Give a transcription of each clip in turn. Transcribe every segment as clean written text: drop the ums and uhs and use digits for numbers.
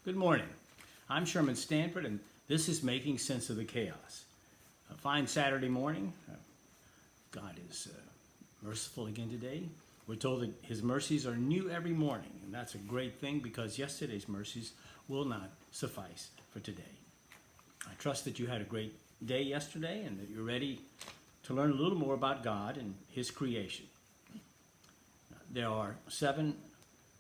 Good morning. I'm Sherman Stanford, and this is Making Sense of the Chaos. A fine Saturday morning. God is merciful again today. We're told that His mercies are new every morning, and that's a great thing because yesterday's mercies will not suffice for today. I trust that you had a great day yesterday and that you're ready to learn a little more about God and His creation. There are 7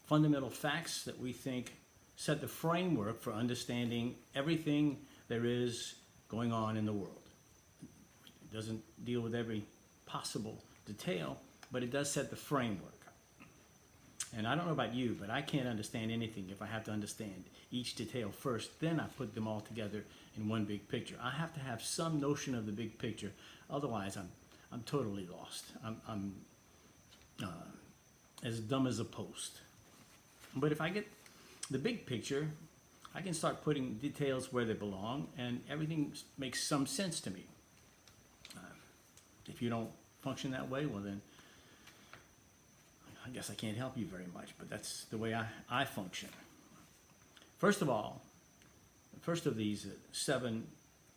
fundamental facts that we think set the framework for understanding everything there is going on in the world. It doesn't deal with every possible detail, but it does set the framework. And I don't know about you, but I can't understand anything if I have to understand each detail first, then I put them all together in one big picture. I have to have some notion of the big picture, otherwise I'm totally lost. I'm as dumb as a post. But if I get the big picture, I can start putting details where they belong, and everything makes some sense to me. If you don't function that way, well then, I guess I can't help you very much, but that's the way I function. First of all, the first of these 7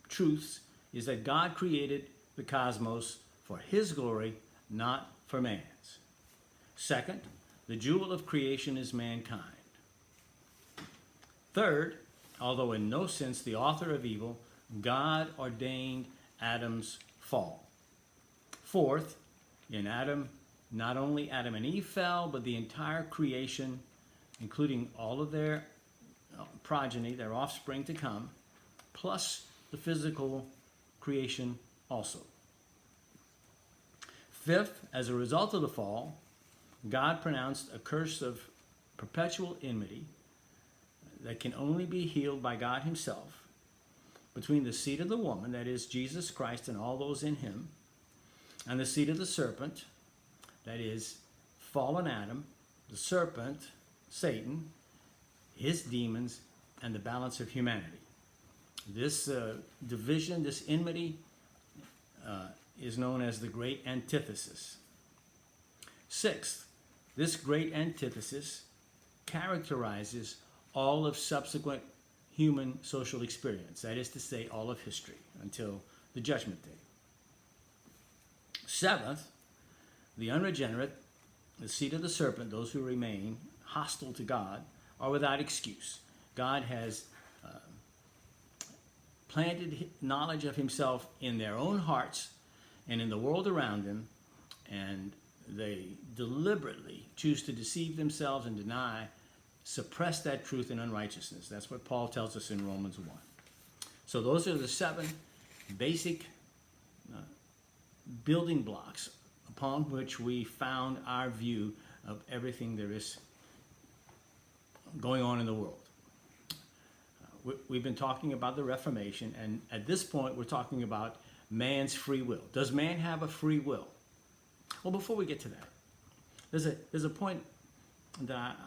truths is that God created the cosmos for His glory, not for man's. Second, the jewel of creation is mankind. Third, although in no sense the author of evil, God ordained Adam's fall. Fourth, in Adam, not only Adam and Eve fell, but the entire creation, including all of their progeny, their offspring to come, plus the physical creation also. Fifth, as a result of the fall, God pronounced a curse of perpetual enmity that can only be healed by God Himself between the seed of the woman, that is Jesus Christ and all those in Him, and the seed of the serpent, that is fallen Adam, the serpent, Satan, his demons, and the balance of humanity. This division, this enmity, is known as the great antithesis. Sixth, this great antithesis characterizes all of subsequent human social experience, that is to say, all of history until the judgment day. Seventh, the unregenerate, the seed of the serpent, those who remain hostile to God, are without excuse. God has planted knowledge of Himself in their own hearts and in the world around them, and they deliberately choose to deceive themselves and suppress that truth in unrighteousness. That's what Paul tells us in Romans 1. So those are the 7 basic building blocks upon which we found our view of everything there is going on in the world. We've been talking about the Reformation, and at this point we're talking about man's free will. Does man have a free will? Well, before we get to that, there's a point that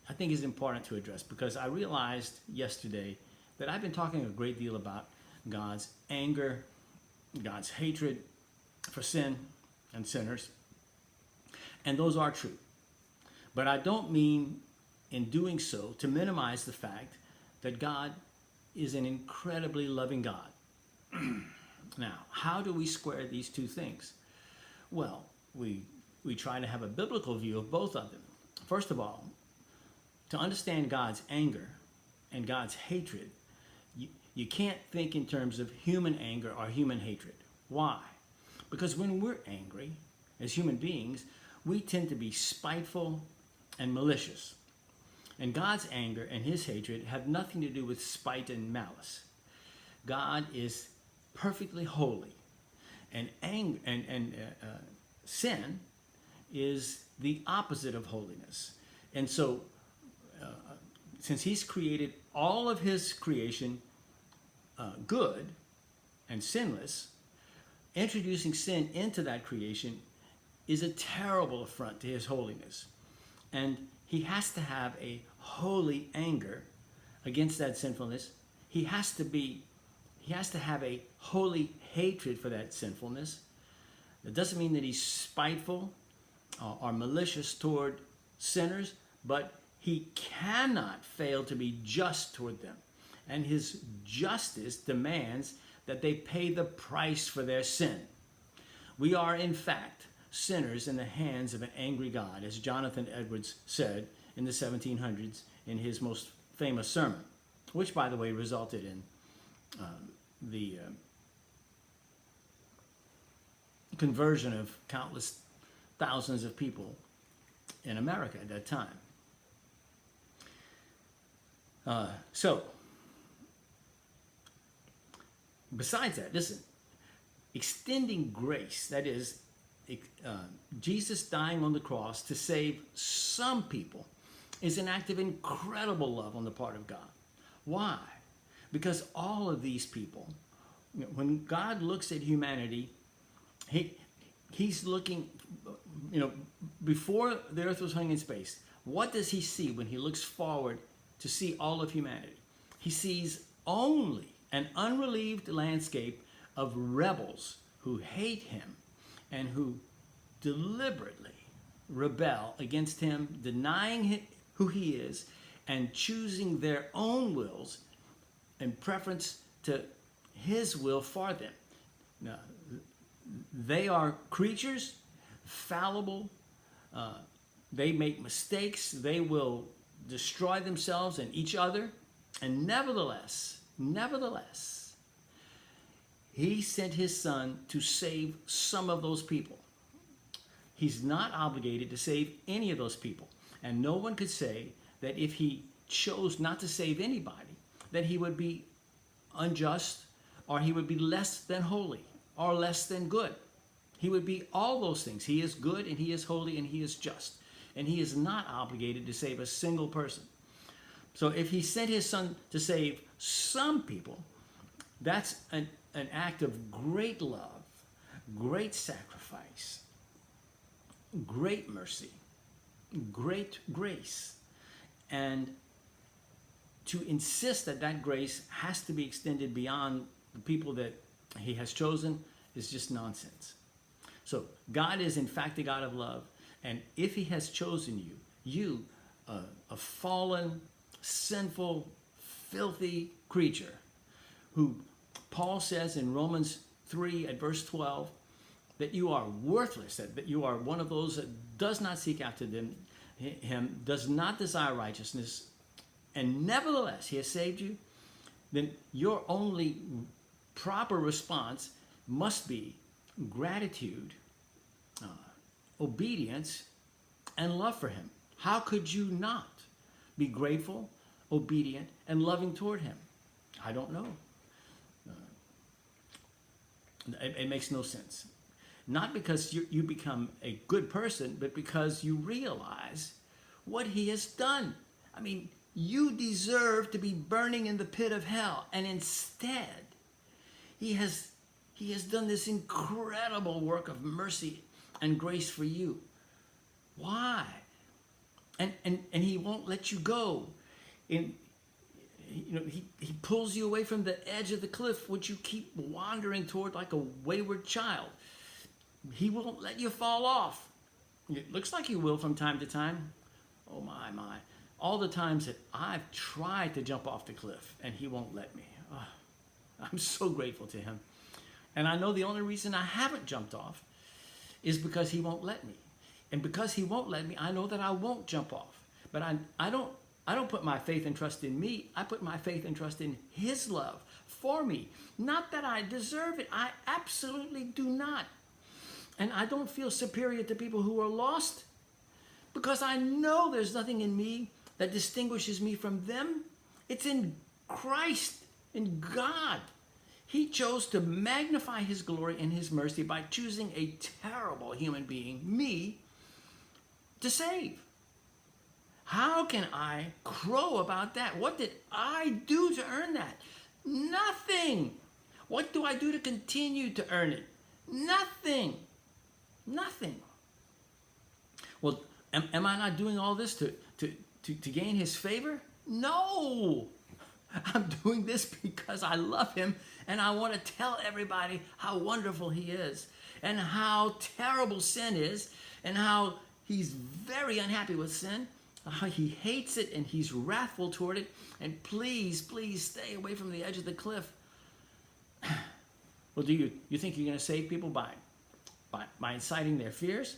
I think is important to address, because I realized yesterday that I've been talking a great deal about God's anger, God's hatred for sin and sinners, and those are true. But I don't mean in doing so to minimize the fact that God is an incredibly loving God. Now, how do we square these two things? Well, we try to have a biblical view of both of them. First of all, to understand God's anger and God's hatred, you can't think in terms of human anger or human hatred. Why? Because when we're angry, as human beings, we tend to be spiteful and malicious. And God's anger and His hatred have nothing to do with spite and malice. God is perfectly holy, and sin is the opposite of holiness. And so, since He's created all of His creation good and sinless, introducing sin into that creation is a terrible affront to His holiness. And He has to have a holy anger against that sinfulness. He has to have a holy hatred for that sinfulness. It doesn't mean that He's spiteful or malicious toward sinners, but he cannot fail to be just toward them. And his justice demands that they pay the price for their sin. We are, in fact, sinners in the hands of an angry God, as Jonathan Edwards said in the 1700s in his most famous sermon, which, by the way, resulted in the conversion of countless thousands of people in America at that time. So, besides that, listen, extending grace, that is, Jesus dying on the cross to save some people, is an act of incredible love on the part of God. Why? Because all of these people, when God looks at humanity, he's looking, before the earth was hung in space, what does he see when he looks forward to see all of humanity? He sees only an unrelieved landscape of rebels who hate him and who deliberately rebel against him, denying who he is and choosing their own wills in preference to his will for them. Now, they are creatures, fallible, they make mistakes, they will destroy themselves and each other, and nevertheless, he sent his son to save some of those people. He's not obligated to save any of those people. And no one could say that if he chose not to save anybody, that he would be unjust, or he would be less than holy, or less than good. He would be all those things. He is good, and he is holy, and he is just. And he is not obligated to save a single person. So if he sent his son to save some people, that's an act of great love, great sacrifice, great mercy, great grace. And to insist that that grace has to be extended beyond the people that he has chosen is just nonsense. So God is in fact the God of love, and if he has chosen you, a fallen, sinful, filthy creature, who Paul says in Romans 3 at verse 12, that you are worthless, that you are one of those that does not seek after him, does not desire righteousness, and nevertheless he has saved you, then your only proper response must be gratitude, obedience, and love for him. How could you not be grateful, obedient, and loving toward him? I don't know. It makes no sense. Not because you become a good person, but because you realize what he has done. I mean, you deserve to be burning in the pit of hell, and instead, he has done this incredible work of mercy and grace for you. Why? And he won't let you go. He pulls you away from the edge of the cliff, which you keep wandering toward like a wayward child. He won't let you fall off. It looks like he will from time to time. Oh my. All the times that I've tried to jump off the cliff and he won't let me. Oh, I'm so grateful to him. And I know the only reason I haven't jumped off is because he won't let me. And because he won't let me, I know that I won't jump off. But I don't put my faith and trust in me. I put my faith and trust in his love for me. Not that I deserve it. I absolutely do not. And I don't feel superior to people who are lost, because I know there's nothing in me that distinguishes me from them. It's in Christ, in God. He chose to magnify his glory and his mercy by choosing a terrible human being, me, to save. How can I crow about that? What did I do to earn that? Nothing. What do I do to continue to earn it? Nothing. Well, am I not doing all this to gain his favor? No. I'm doing this because I love him, and I want to tell everybody how wonderful he is, and how terrible sin is, and how he's very unhappy with sin, how he hates it and he's wrathful toward it. And please, please stay away from the edge of the cliff. Well, do you think you're going to save people by inciting their fears?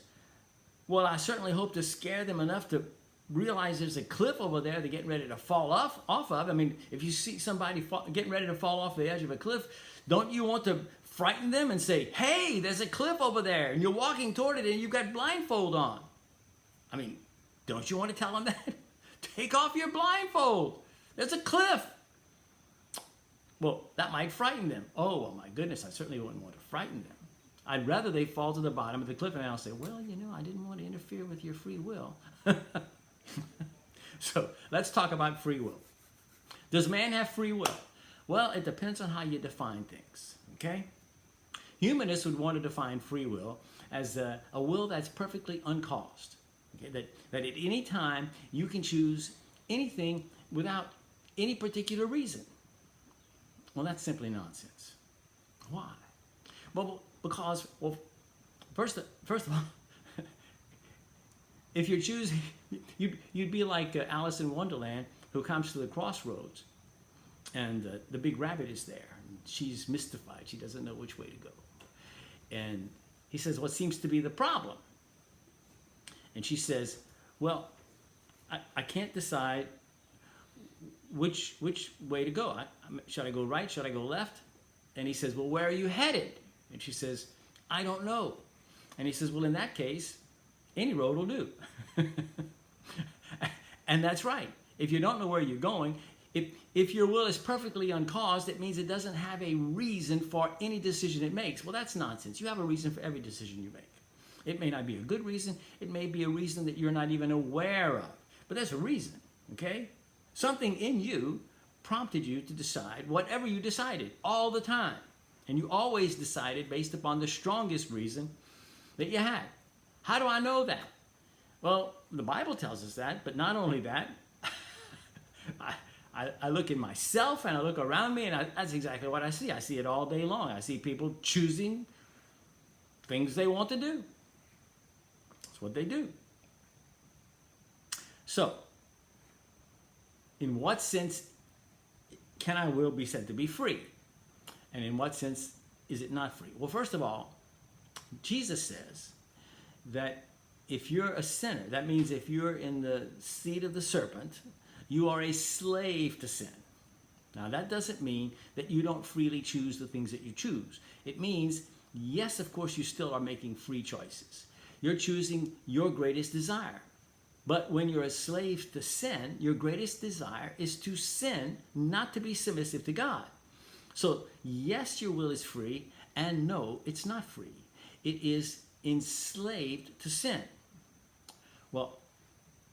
Well, I certainly hope to scare them enough to realize there's a cliff over there they're getting ready to fall off of. I mean, if you see somebody getting ready to fall off the edge of a cliff, don't you want to frighten them and say, hey, there's a cliff over there, and you're walking toward it and you've got blindfold on? I mean, don't you want to tell them that? Take off your blindfold. There's a cliff. Well, that might frighten them. Oh, well, my goodness, I certainly wouldn't want to frighten them. I'd rather they fall to the bottom of the cliff and I'll say, well, I didn't want to interfere with your free will. So let's talk about free will. Does man have free will? Well, it depends on how you define things, okay? Humanists would want to define free will as a will that's perfectly uncaused. Okay? That at any time you can choose anything without any particular reason. Well, that's simply nonsense. Why? Well, because, first of all, if you're choosing, you'd be like Alice in Wonderland, who comes to the crossroads, and the big rabbit is there. And she's mystified. She doesn't know which way to go. And he says, what seems to be the problem? And she says, well, I can't decide which way to go. Should I go right? Should I go left? And he says, well, where are you headed? And she says, I don't know. And he says, well, in that case, any road will do. And that's right. If you don't know where you're going, if your will is perfectly uncaused, it means it doesn't have a reason for any decision it makes. Well, that's nonsense. You have a reason for every decision you make. It may not be a good reason. It may be a reason that you're not even aware of. But there's a reason, okay? Something in you prompted you to decide whatever you decided all the time. And you always decided based upon the strongest reason that you had. How do I know that? Well, the Bible tells us that, but not only that, I look in myself and I look around me, and that's exactly what I see. I see it all day long. I see people choosing things they want to do. That's what they do. So, in what sense can our will be said to be free? And in what sense is it not free? Well, first of all, Jesus says that if you're a sinner, that means if you're in the seat of the serpent, you are a slave to sin. Now, that doesn't mean that you don't freely choose the things that you choose. It means, yes, of course, you still are making free choices. You're choosing your greatest desire. But when you're a slave to sin, your greatest desire is to sin, not to be submissive to God. So, yes, your will is free, and no, it's not free. It is enslaved to sin. Well,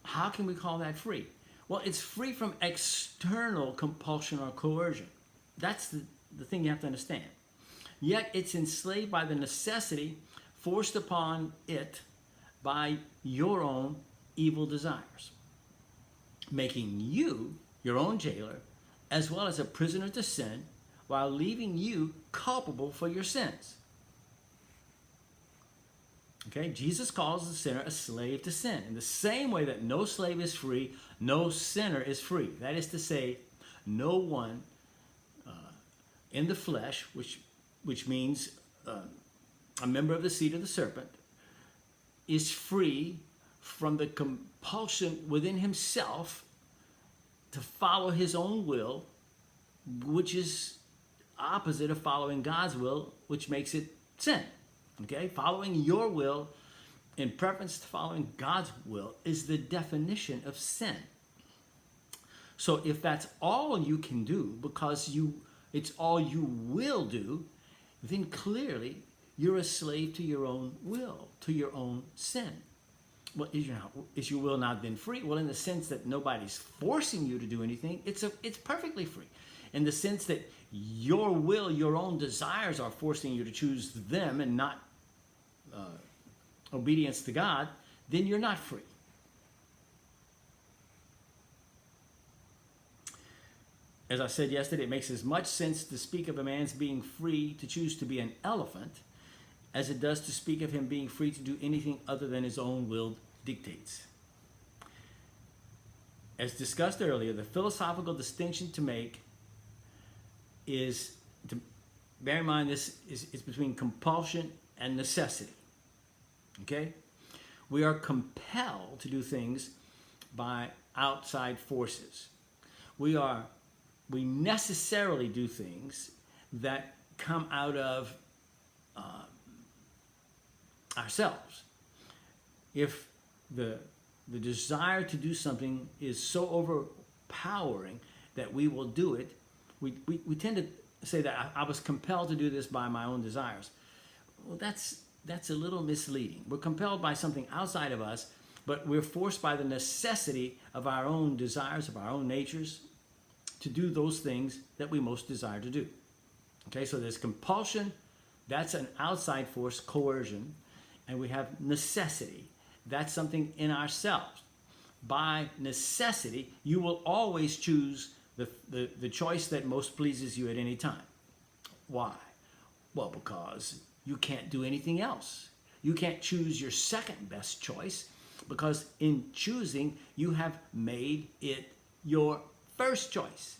how can we call that free? Well, it's free from external compulsion or coercion. That's the thing you have to understand. Yet it's enslaved by the necessity forced upon it by your own evil desires, making you your own jailer as well as a prisoner to sin, while leaving you culpable for your sins. Okay, Jesus calls the sinner a slave to sin. In the same way that no slave is free, no sinner is free. That is to say, no one in the flesh, which means a member of the seed of the serpent, is free from the compulsion within himself to follow his own will, which is opposite of following God's will, which makes it sin. Okay, following your will in preference to following God's will is the definition of sin. So if that's all you can do because it's all you will do, then clearly you're a slave to your own will, to your own sin. Well, is your will not then free? Well, in the sense that nobody's forcing you to do anything, it's perfectly free. In the sense that your will, your own desires are forcing you to choose them and not obedience to God, then you're not free. As I said yesterday, it makes as much sense to speak of a man's being free to choose to be an elephant as it does to speak of him being free to do anything other than his own will dictates. as discussed earlier, the philosophical distinction to make is to bear in mind this is between compulsion and necessity. Okay? We are compelled to do things by outside forces. We necessarily do things that come out of ourselves. If the desire to do something is so overpowering that we will do it, we tend to say that I was compelled to do this by my own desires. Well, that's a little misleading. We're compelled by something outside of us, but we're forced by the necessity of our own desires, of our own natures, to do those things that we most desire to do. Okay, so there's compulsion, that's an outside force, coercion, and we have necessity. That's something in ourselves. By necessity, you will always choose the choice that most pleases you at any time. Why? Well, because you can't do anything else. You can't choose your second best choice because in choosing, you have made it your first choice.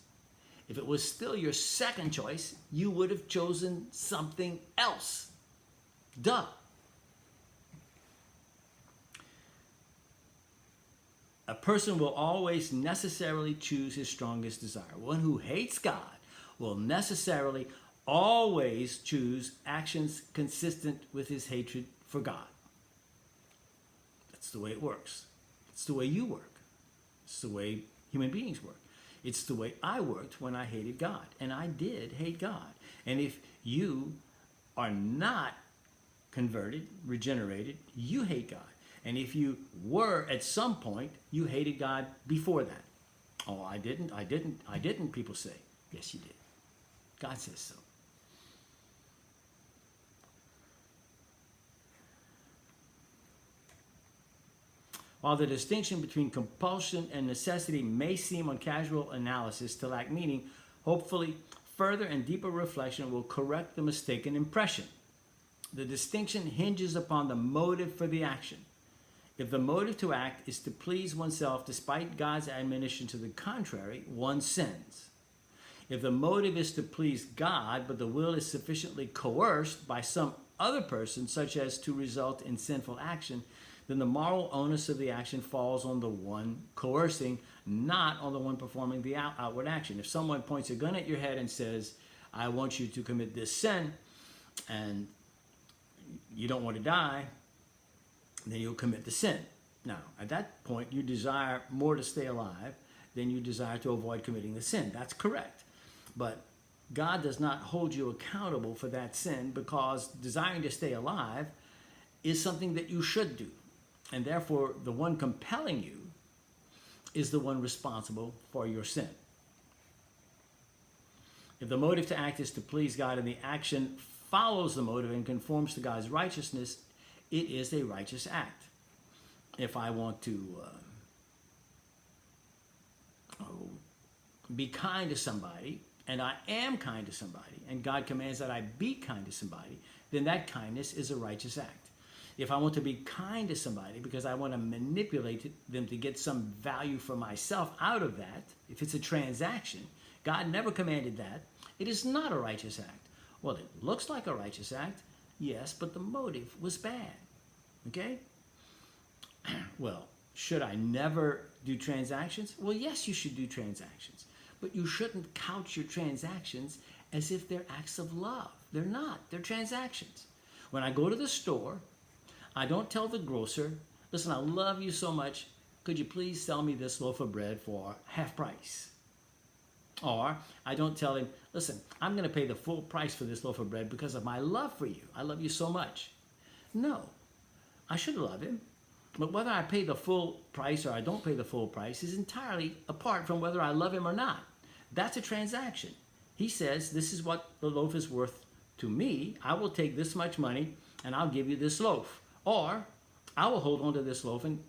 If it was still your second choice, you would have chosen something else. Duh. A person will always necessarily choose his strongest desire. One who hates God will necessarily always choose actions consistent with his hatred for God. That's the way it works. It's the way you work. It's the way human beings work. It's the way I worked when I hated God. And I did hate God. And if you are not converted, regenerated, you hate God. And if you were at some point, you hated God before that. Oh, I didn't, people say. Yes, you did. God says so. While the distinction between compulsion and necessity may seem on casual analysis to lack meaning, hopefully further and deeper reflection will correct the mistaken impression. The distinction hinges upon the motive for the action. If the motive to act is to please oneself despite God's admonition to the contrary, one sins. If the motive is to please God, but the will is sufficiently coerced by some other person, such as to result in sinful action, then the moral onus of the action falls on the one coercing, not on the one performing the outward action. If someone points a gun at your head and says, I want you to commit this sin, and you don't want to die, then you'll commit the sin. Now, at that point, you desire more to stay alive than you desire to avoid committing the sin. That's correct. But God does not hold you accountable for that sin because desiring to stay alive is something that you should do. And therefore, the one compelling you is the one responsible for your sin. If the motive to act is to please God and the action follows the motive and conforms to God's righteousness, it is a righteous act. If I want to be kind to somebody, and I am kind to somebody, and God commands that I be kind to somebody, then that kindness is a righteous act. If I want to be kind to somebody because I want to manipulate them to get some value for myself out of that, if it's a transaction, God never commanded that, it is not a righteous act. Well, it looks like a righteous act, yes, but the motive was bad. Okay? Well, should I never do transactions? Well, yes, you should do transactions. But you shouldn't couch your transactions as if they're acts of love. They're not. They're transactions. When I go to the store, I don't tell the grocer, listen, I love you so much. Could you please sell me this loaf of bread for half price? Or I don't tell him, listen, I'm going to pay the full price for this loaf of bread because of my love for you. I love you so much. No, I should love him. But whether I pay the full price or I don't pay the full price is entirely apart from whether I love him or not. That's a transaction. He says, this is what the loaf is worth to me. I will take this much money and I'll give you this loaf. Or I will hold on to this loaf and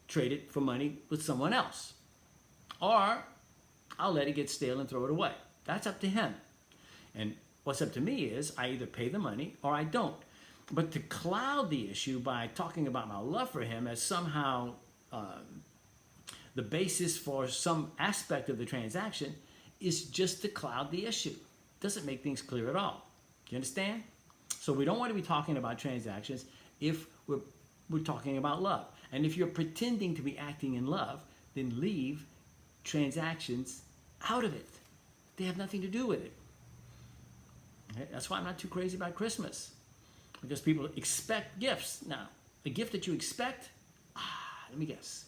trade it for money with someone else. Or I'll let it get stale and throw it away. That's up to him. And what's up to me is I either pay the money or I don't. But to cloud the issue by talking about my love for him as somehow the basis for some aspect of the transaction is just to cloud the issue. Doesn't make things clear at all. Do you understand? So we don't want to be talking about transactions if we're talking about love. And if you're pretending to be acting in love, then leave transactions out of it. They have nothing to do with it. Okay? That's why I'm not too crazy about Christmas. Because people expect gifts. Now, a gift that you expect, let me guess,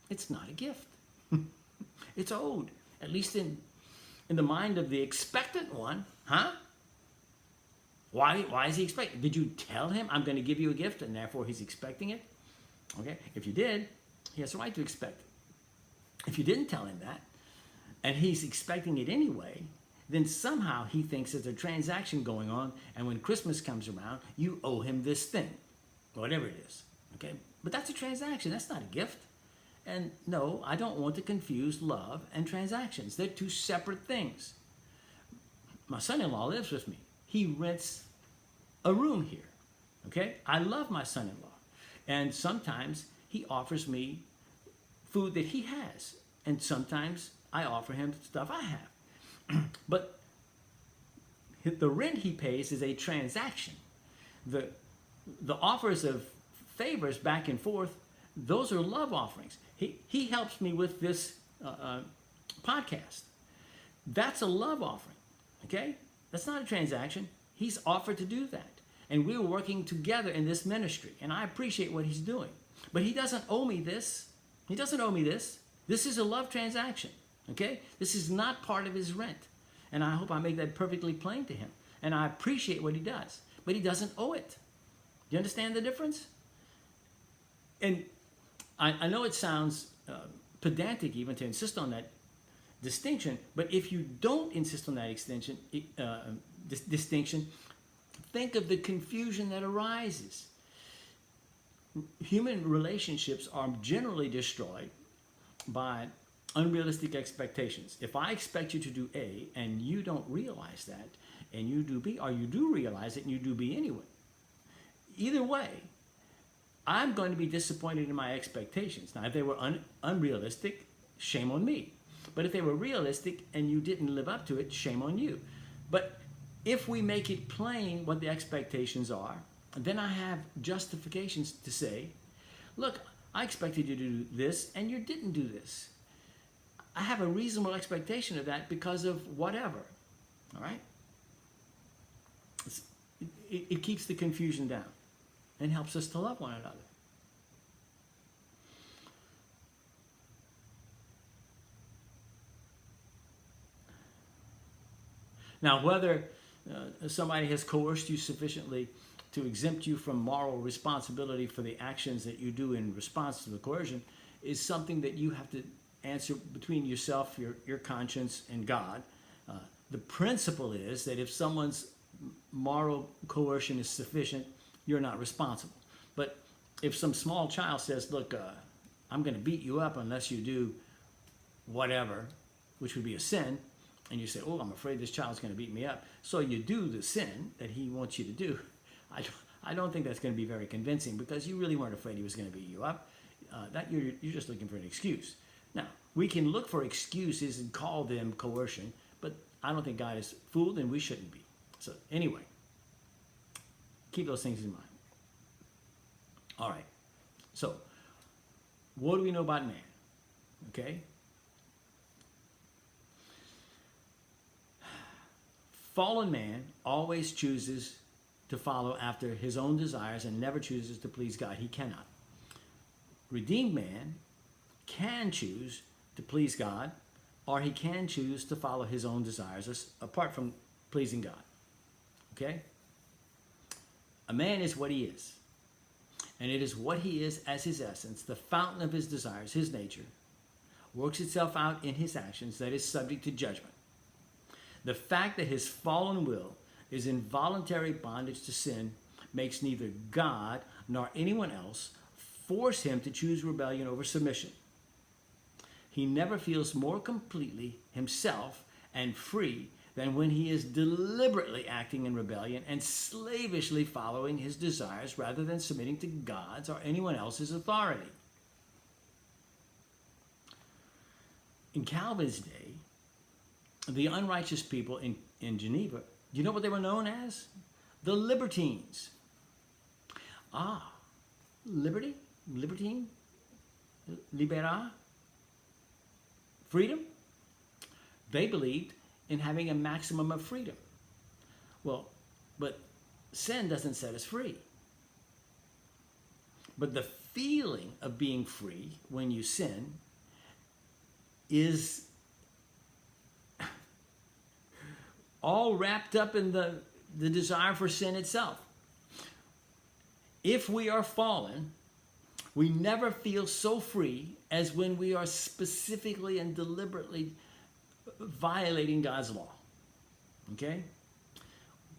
it's not a gift. It's owed, at least in the mind of the expectant one. Huh? Why is he expecting? Did you tell him I'm going to give you a gift and therefore he's expecting it? Okay, if you did, he has a right to expect it. If you didn't tell him that and he's expecting it anyway, then somehow he thinks there's a transaction going on, and when Christmas comes around, you owe him this thing, whatever it is. Okay, but that's a transaction. That's not a gift. And no, I don't want to confuse love and transactions. They're two separate things. My son-in-law lives with me. He rents a room here. Okay, I love my son-in-law, and sometimes he offers me food that he has, and sometimes I offer him stuff I have. But the rent he pays is a transaction. The offers of favors back and forth, those are love offerings. He helps me with this podcast. That's a love offering, okay? That's not a transaction. He's offered to do that. And we're working together in this ministry, and I appreciate what he's doing. But he doesn't owe me this. He doesn't owe me this. This is a love transaction. Okay? This is not part of his rent. And I hope I make that perfectly plain to him. And I appreciate what he does. But he doesn't owe it. Do you understand the difference? And I know it sounds pedantic even to insist on that distinction, but if you don't insist on that distinction, think of the confusion that arises. Human relationships are generally destroyed by unrealistic expectations. If I expect you to do A and you don't realize that, and you do B, or you do realize it and you do B anyway, either way, I'm going to be disappointed in my expectations. Now, if they were unrealistic, shame on me. But if they were realistic and you didn't live up to it, shame on you. But if we make it plain what the expectations are, then I have justifications to say, look, I expected you to do this and you didn't do this. I have a reasonable expectation of that because of whatever. All right? It keeps the confusion down and helps us to love one another. Now, whether somebody has coerced you sufficiently to exempt you from moral responsibility for the actions that you do in response to the coercion is something that you have to answer between yourself, your conscience, and God. The principle is that if someone's moral coercion is sufficient, you're not responsible. But if some small child says, look, I'm going to beat you up unless you do whatever, which would be a sin, and you say, oh, I'm afraid this child's going to beat me up, so you do the sin that he wants you to do, I don't think that's going to be very convincing, because you really weren't afraid he was going to beat you up. You're just looking for an excuse. Now, we can look for excuses and call them coercion, but I don't think God is fooled, and we shouldn't be. So anyway, keep those things in mind. All right. So, what do we know about man? Okay. Fallen man always chooses to follow after his own desires and never chooses to please God. He cannot. Redeemed man can choose to please God, or he can choose to follow his own desires apart from pleasing God. Okay? A man is what he is. And it is what he is as his essence, the fountain of his desires, his nature, works itself out in his actions that is subject to judgment. The fact that his fallen will is in voluntary bondage to sin makes neither God nor anyone else force him to choose rebellion over submission. He never feels more completely himself and free than when he is deliberately acting in rebellion and slavishly following his desires rather than submitting to God's or anyone else's authority. in Calvin's day, the unrighteous people in Geneva, do you know what they were known as? The libertines. Ah, liberty? Libertine? Libera? Freedom? They believed in having a maximum of freedom. Well, but sin doesn't set us free. But the feeling of being free when you sin is all wrapped up in the desire for sin itself. If we are fallen, we never feel so free as when we are specifically and deliberately violating God's law. Okay?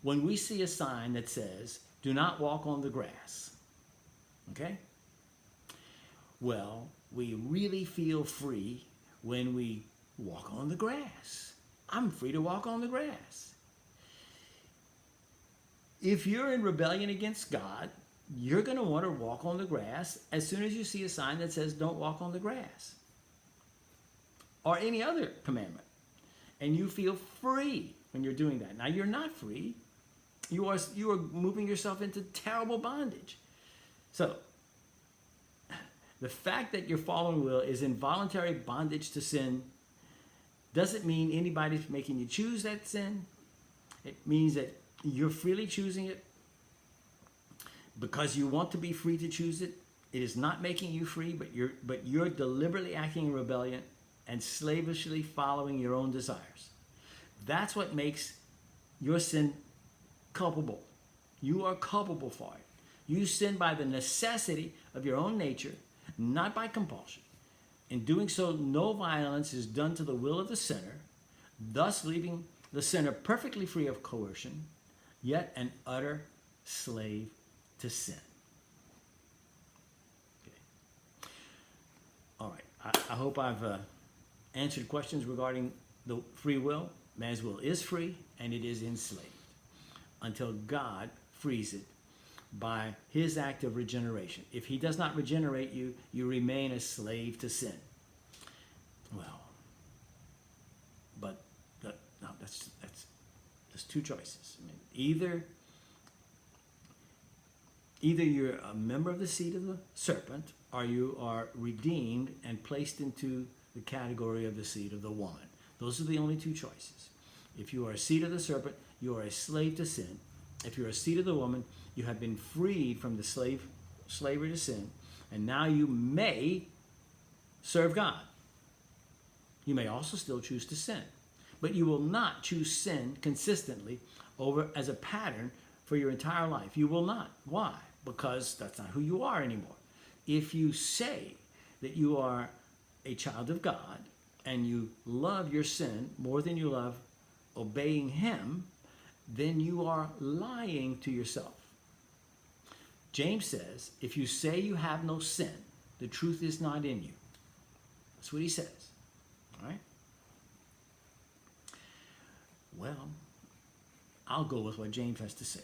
When we see a sign that says, do not walk on the grass. Okay? Well, we really feel free when we walk on the grass. I'm free to walk on the grass. If you're in rebellion against God, you're going to want to walk on the grass as soon as you see a sign that says don't walk on the grass. Or any other commandment. And you feel free when you're doing that. Now, you're not free. You are moving yourself into terrible bondage. So, the fact that your fallen will is involuntary bondage to sin doesn't mean anybody's making you choose that sin. It means that you're freely choosing it because you want to be free to choose it. It is not making you free, but you're deliberately acting in rebellion and slavishly following your own desires. That's what makes your sin culpable. You are culpable for it. You sin by the necessity of your own nature, not by compulsion. In doing so, no violence is done to the will of the sinner, thus leaving the sinner perfectly free of coercion, yet an utter slave to sin. Okay. All right. I hope I've answered questions regarding the free will. Man's will is free, and it is enslaved until God frees it by his act of regeneration. If he does not regenerate you, you remain a slave to sin. Well, but that's two choices. I mean, either you're a member of the seed of the serpent, or you are redeemed and placed into the category of the seed of the woman. Those are the only two choices. If you are a seed of the serpent, you are a slave to sin. If you're a seed of the woman, you have been freed from the slavery to sin, and now you may serve God. You may also still choose to sin, but you will not choose sin consistently over as a pattern for your entire life. You will not. Why? Because that's not who you are anymore. If you say that you are a child of God and you love your sin more than you love obeying him, then you are lying to yourself. James says, if you say you have no sin, the truth is not in you. That's what he says. All right? Well, I'll go with what James has to say.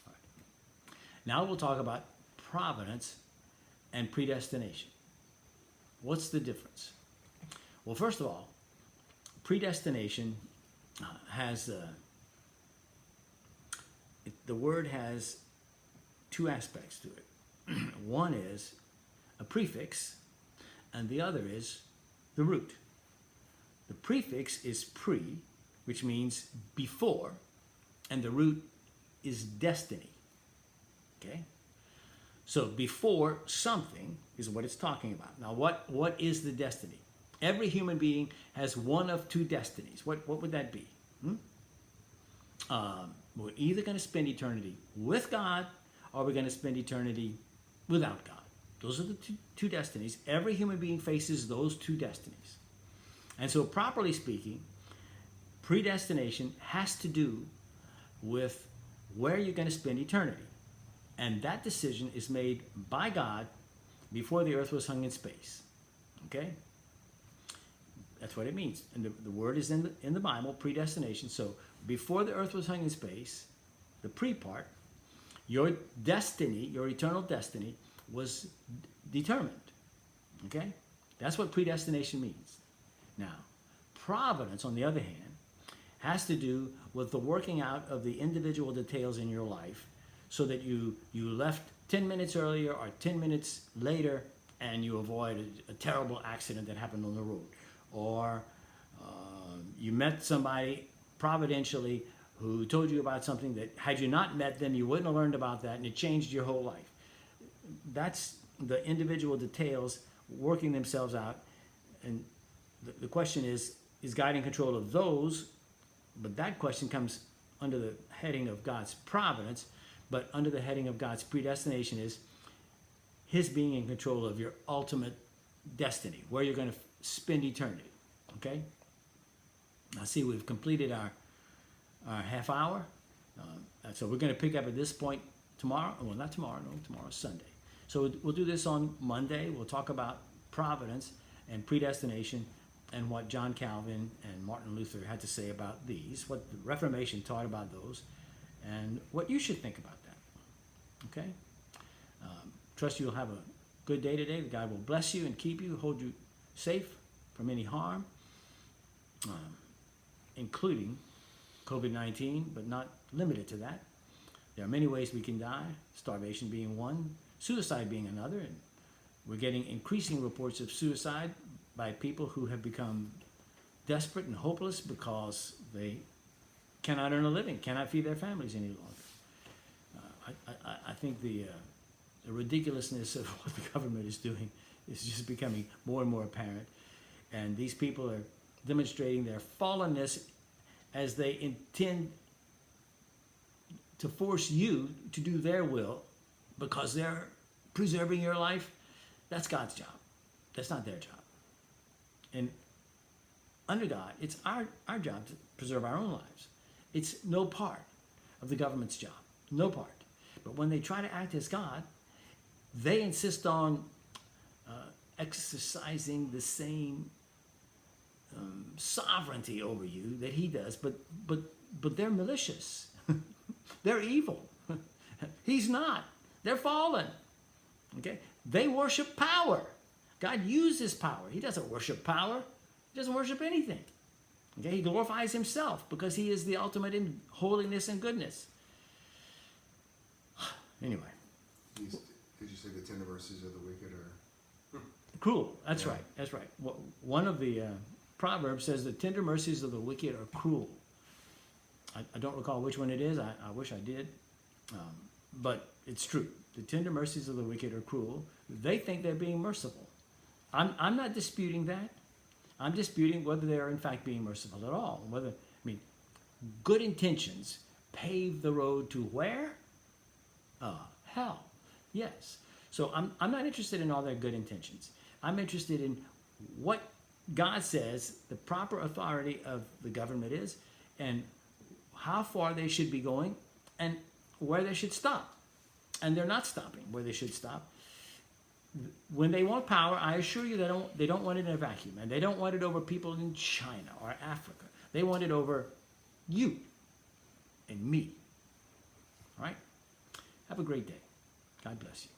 All right. Now we'll talk about providence and predestination. What's the difference? Well, first of all, predestination has the word has two aspects to it. One is a prefix, and the other is the root. The prefix is pre, which means before, and the root is destiny. Okay? So before something is what it's talking about. Now, what is the destiny? Every human being has one of two destinies. What would that be? We're either going to spend eternity with God, or we're going to spend eternity without God. Those are the two destinies. Every human being faces those two destinies. And so, properly speaking, predestination has to do with where you're going to spend eternity. And that decision is made by God before the earth was hung in space. Okay? That's what it means. And the word is in the Bible, predestination. So before the earth was hung in space, the pre part, your destiny, your eternal destiny, was determined. Okay? That's what predestination means. Now, providence, on the other hand, has to do with the working out of the individual details in your life so that you left 10 minutes earlier or 10 minutes later and you avoid a terrible accident that happened on the road. Or you met somebody providentially who told you about something that had you not met them, you wouldn't have learned about that, and it changed your whole life. That's the individual details working themselves out. And the question is God in control of those? But that question comes under the heading of God's providence, but under the heading of God's predestination is his being in control of your ultimate destiny, where you're going to spend eternity. Okay? Now see, we've completed our half hour. So we're going to pick up at this point tomorrow. Well, not tomorrow. No, tomorrow's Sunday. So we'll do this on Monday. We'll talk about providence and predestination and what John Calvin and Martin Luther had to say about these, what the Reformation taught about those, and what you should think about that. Okay? Trust you'll have a good day today. God will bless you and keep you, hold you safe from any harm, including COVID-19, but not limited to that. There are many ways we can die, starvation being one, suicide being another, and we're getting increasing reports of suicide by people who have become desperate and hopeless because they cannot earn a living, cannot feed their families any longer. I think the ridiculousness of what the government is doing is just becoming more and more apparent, and these people are demonstrating their fallenness as they intend to force you to do their will because they're preserving your life. That's God's job. That's not their job. And under God, it's our job to preserve our own lives. It's no part of the government's job. No part. But when they try to act as God, they insist on exercising the same sovereignty over you that he does, but they're malicious. They're evil. He's not. They're fallen. Okay? They worship power. God uses power. He doesn't worship power. He doesn't worship anything. Okay? He glorifies himself because he is the ultimate in holiness and goodness. Anyway. Did you say the tender mercies of the wicked are cruel? That's right. That's right. One of the Proverbs says the tender mercies of the wicked are cruel. I don't recall which one it is. I wish I did. But it's true. The tender mercies of the wicked are cruel. They think they're being merciful. I'm not disputing that. I'm disputing whether they are in fact being merciful at all. Good intentions pave the road to where? Hell. Yes. So I'm not interested in all their good intentions. I'm interested in what God says the proper authority of the government is, and how far they should be going, and where they should stop. And they're not stopping where they should stop. When they want power, I assure you they don't want it in a vacuum. And they don't want it over people in China or Africa. They want it over you and me. All right? Have a great day. God bless you.